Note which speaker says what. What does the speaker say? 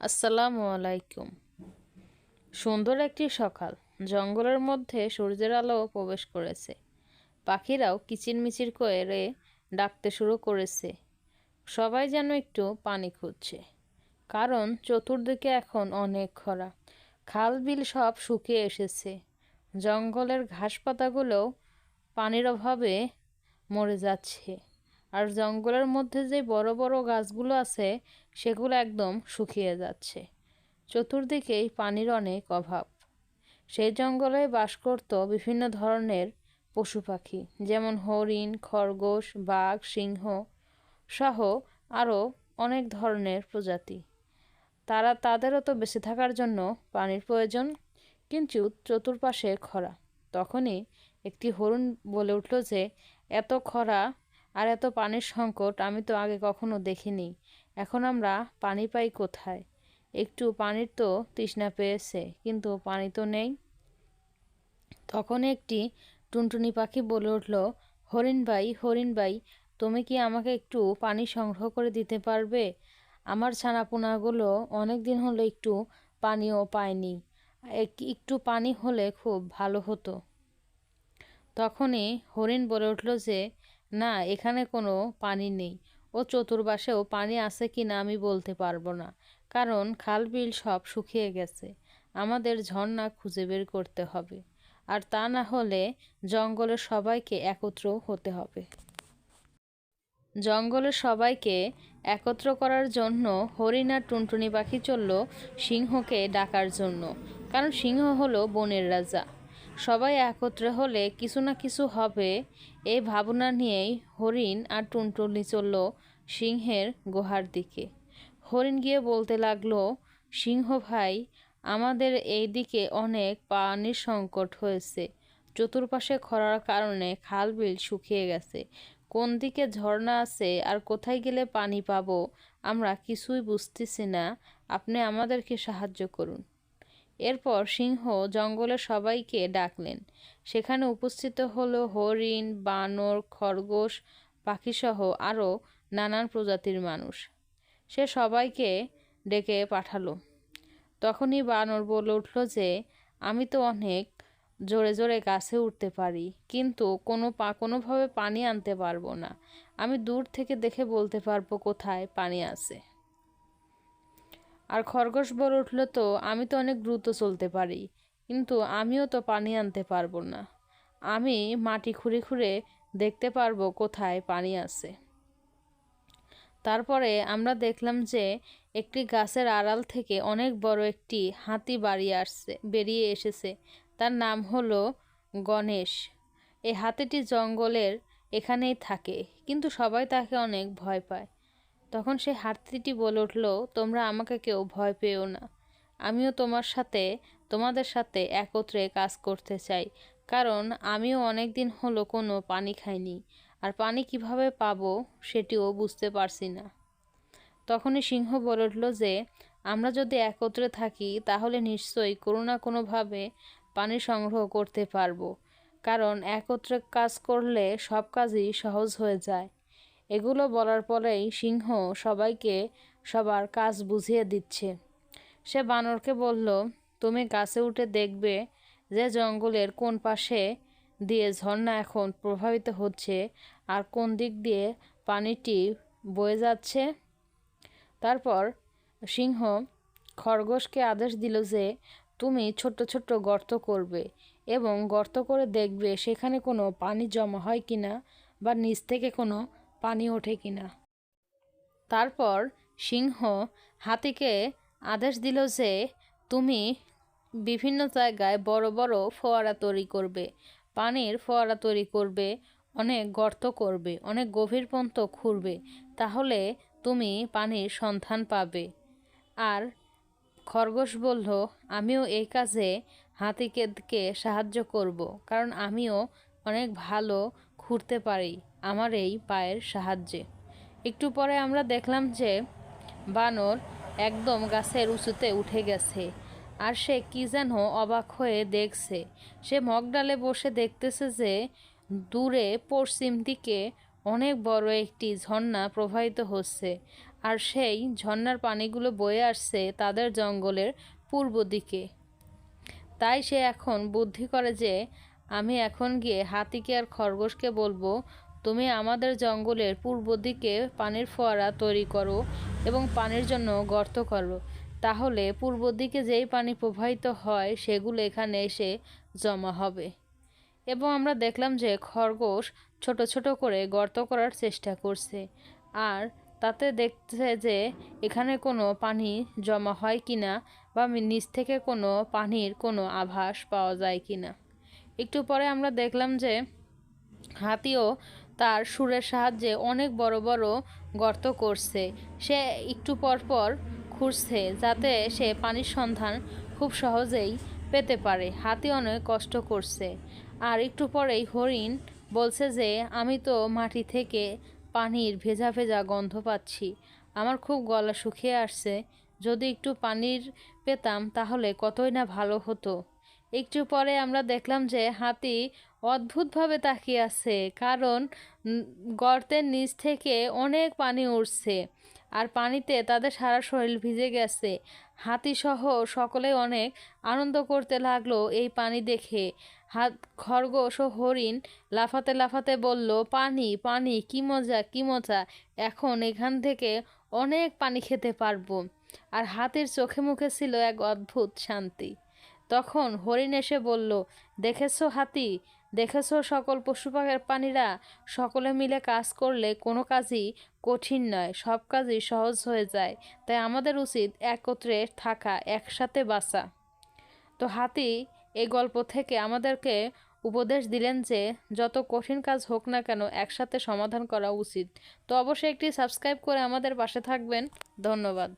Speaker 1: আসসালামু আলাইকুম। সুন্দর একটি সকাল। জঙ্গলের মধ্যে সূর্যের আলো প্রবেশ করেছে। পাখিরাও কিচিরমিচির করে ডাকতে শুরু করেছে। সবাই যেন একটু পানি খুঁজছে, কারণ চতুর্দিকে এখন অনেক খরা। খাল বিল সব শুকিয়ে এসেছে। জঙ্গলের ঘাসপাতাগুলোও পানির অভাবে মরে যাচ্ছে। আর জঙ্গলের মধ্যে যে বড় বড় গাছগুলো আছে সেগুলো একদম শুকিয়ে যাচ্ছে। চতুর্দিকেই পানির অনেক অভাব। সেই জঙ্গলে বাস করত বিভিন্ন ধরনের পশু পাখি, যেমন হরিণ, খরগোশ, বাঘ, সিংহ সহ আরও অনেক ধরনের প্রজাতি। তাদেরও তো বেঁচে থাকার জন্য পানির প্রয়োজন, কিন্তু চতুর্পাশে খরা। তখনই একটি হরিণ বলে উঠল যে, এত খরা আর এত পানির সংকট আমি তো আগে কখনো দেখিনি। এখন আমরা পানি পাই কোথায়? একটু পানির তো তৃষ্ণা পেয়েছে, কিন্তু পানি তো নেই। তখন একটি টুনটুনি পাখি বলে উঠল, হরিণ ভাই, হরিণ ভাই, তুমি কি আমাকে একটু পানি সংগ্রহ করে দিতে পারবে? আমার ছানাপোনাগুলো অনেক দিন হলো একটু পানিও পায়নি। একটু পানি হলে খুব ভালো হতো। তখনই হরিণ বলে উঠল যে, না, এখানে কোনো পানি নেই। ও চতুর্পাশেও পানি আছে কি না আমি বলতে পারবো না, কারণ খাল বিল সব শুকিয়ে গেছে। আমাদের ঝর্ণা খুঁজে বের করতে হবে, আর তা না হলে জঙ্গলের সবাইকে একত্র হতে হবে। জঙ্গলের সবাইকে একত্র করার জন্য হরিণ আর টুনটুনি পাখি চলল সিংহকে ডাকার জন্য, কারণ সিংহ হলো বনের রাজা। সবাই একত্রে হলে কিছু না কিছু হবে, এই ভাবনা নিয়েই হরিণ আর টুনটুনি চলল সিংহের গুহার দিকে। হরিণ গিয়ে বলতে লাগলো, সিংহ ভাই, আমাদের এই দিকে অনেক পানির সংকট হয়েছে। চতুর্পাশে খরার কারণে খাল বিল শুকিয়ে গেছে। কোন দিকে ঝর্ণা আছে আর কোথায় গেলে পানি পাবো আমরা কিছুই বুঝতেছি না। আপনি আমাদেরকে সাহায্য করুন। এরপর সিংহ জঙ্গলের সবাইকে ডাকলেন। সেখানে উপস্থিত হলো হরিণ, বানর, খরগোশ, পাখিসহ আরও নানান প্রজাতির মানুষ। সে সবাইকে ডেকে পাঠালো। তখনই বানর বলে উঠল যে, আমি তো অনেক জোরে জোরে গাছে উঠতে পারি, কিন্তু কোনোভাবে পানি আনতে পারবো না। আমি দূর থেকে দেখে বলতে পারবো কোথায় পানি আছে। আর খরগোশ বলে উঠল, তো আমি তো অনেক দ্রুত চলতে পারি, কিন্তু আমিও তো পানি আনতে পারবো না। আমি মাটি খুঁড়ে খুঁড়ে দেখতে পারবো কোথায় পানি আছে। তারপরে আমরা দেখলাম যে একটি গাছের আড়াল থেকে অনেক বড় একটি হাতি বেরিয়ে এসেছে। তার নাম হলো গণেশ। এই হাতিটি জঙ্গলের এখানেই থাকে, কিন্তু সবাই তাকে অনেক ভয় পায়। তখন সেই হাতিটি বলে উঠল, তোমরা আমাকে কেউ ভয় পেও না। আমিও তোমাদের সাথে একত্রে কাজ করতে চাই, কারণ আমিও অনেক দিন হলো কোনো পানি খাইনি, আর পানি কিভাবে পাবো সেটিও বুঝতে পারছি না। তখনই সিংহ বলে উঠল যে, আমরা যদি একত্রে থাকি তাহলে নিশ্চয়ই কোনো না কোনোভাবে পানি সংগ্রহ করতে পারবো, কারণ একত্রে কাজ করলে সব কাজই সহজ হয়ে যায়। এগুলো বলার পরেই সিংহ সবাইকে সবার কাজ বুঝিয়ে দিচ্ছে। সে বানরকে বলল, তুমি গাছে উঠে দেখবে যে জঙ্গলের কোন পাশে দিয়ে ঝর্ণা এখন প্রভাবিত হচ্ছে আর কোন দিক দিয়ে পানিটি বয়ে যাচ্ছে। তারপর সিংহ খরগোশকে আদেশ দিল যে, তুমি ছোট্ট ছোট্ট গর্ত করবে এবং গর্ত করে দেখবে সেখানে কোনো পানি জমা হয় কিনা বা নিচ থেকে কোনো পানি ওঠে কিনা। তারপর সিংহ হাতিকে আদেশ দিল যে, তুমি বিভিন্ন জায়গায় বড় বড় ফোয়ারা তৈরি করবে, পানির ফোয়ারা তৈরি করবে, অনেক গর্ত করবে, অনেক গভীর পর্যন্ত খুঁড়বে, তাহলে তুমি পানির সন্ধান পাবে। আর খরগোশ বলল, আমিও এই কাজে হাতিকে সাহায্য করব, কারণ আমিও অনেক ভালো খুঁড়তে পারি আমার এই পায়ের সাহায্যে। একটু পরে আমরা দেখলাম যে বানর একদম গাছের উঁচুতে উঠে গেছে, আর সে কি যেন অবাক হয়ে দেখছে। সে মগডালে বসে দেখতেছে যে দূরে পশ্চিম দিকে অনেক বড় একটি ঝর্ণা প্রবাহিত হচ্ছে, আর সেই ঝর্ণার পানিগুলো বয়ে আসছে তাদের জঙ্গলের পূর্ব দিকে। তাই সে এখন বুদ্ধি করে যে আমি এখন গিয়ে হাতিকে আর খরগোশকে বলবো, তুমি আমাদের জঙ্গলের পূর্ব দিকে পানির ফোয়ারা তৈরি করো এবং পানির জন্য গর্ত করো। তাহলে পূর্ব দিকে যেই পানি প্রবাহিত হয় সেগুলো এখানে এসে জমা হবে। এবং আমরা দেখলাম যে খরগোশ ছোট ছোট করে গর্ত করার চেষ্টা করছে, আর তাতে দেখছে যে এখানে কোনো পানি জমা হয় কিনা বা নিচ থেকে কোনো পানির কোনো আভাস পাওয়া যায় কিনা। একটু পরে আমরা দেখলাম যে হাতিও তার সুরের সাহায্যে অনেক বড় বড় গর্ত করছে। সে একটু পর পর খুঁড়ছে যাতে সে পানির সন্ধান খুব সহজেই পেতে পারে। হাতি অনেক কষ্ট করছে। আর একটু পরেই হরিণ বলছে যে আমি তো মাটি থেকে পানির ভেজা ভেজা গন্ধ পাচ্ছি, আমার খুব গলা শুকিয়ে আসছে, যদি একটু পানির পেতাম তাহলে কতই না ভালো হতো। একটু পরে আমরা দেখলাম যে হাতি অদ্ভুতভাবে তাকিয়ে আছে, কারণ গর্তের নিচ থেকে অনেক পানি উঠছে আর পানিতে তাদের সারা শরীর ভিজে গেছে। হাতিসহ সকলে অনেক আনন্দ করতে লাগলো এই পানি দেখে। খরগোশ ও হরিণ লাফাতে লাফাতে বলল, পানি পানি, কি মজা কি মজা, এখন এখান থেকে অনেক পানি খেতে পারবো। আর হাতির চোখে মুখে ছিল এক অদ্ভুত শান্তি। তখন হরিণ এসে বলল, দেখেছো হাতি, দেখেছো সকল পশু প্রাণীরা সকলে মিলে কাজ করলে কোনো কাজই কঠিন নয়, সব কাজই সহজ হয়ে যায়। তাই আমাদের উচিত একত্রে থাকা, একসাথে বাঁচা। তো হাতি এই গল্প থেকে আমাদেরকে উপদেশ দিলেন যে যত কঠিন কাজ হোক না কেন একসাথে সমাধান করা উচিত। তো অবশ্যই একটি সাবস্ক্রাইব করে আমাদের পাশে থাকবেন। ধন্যবাদ।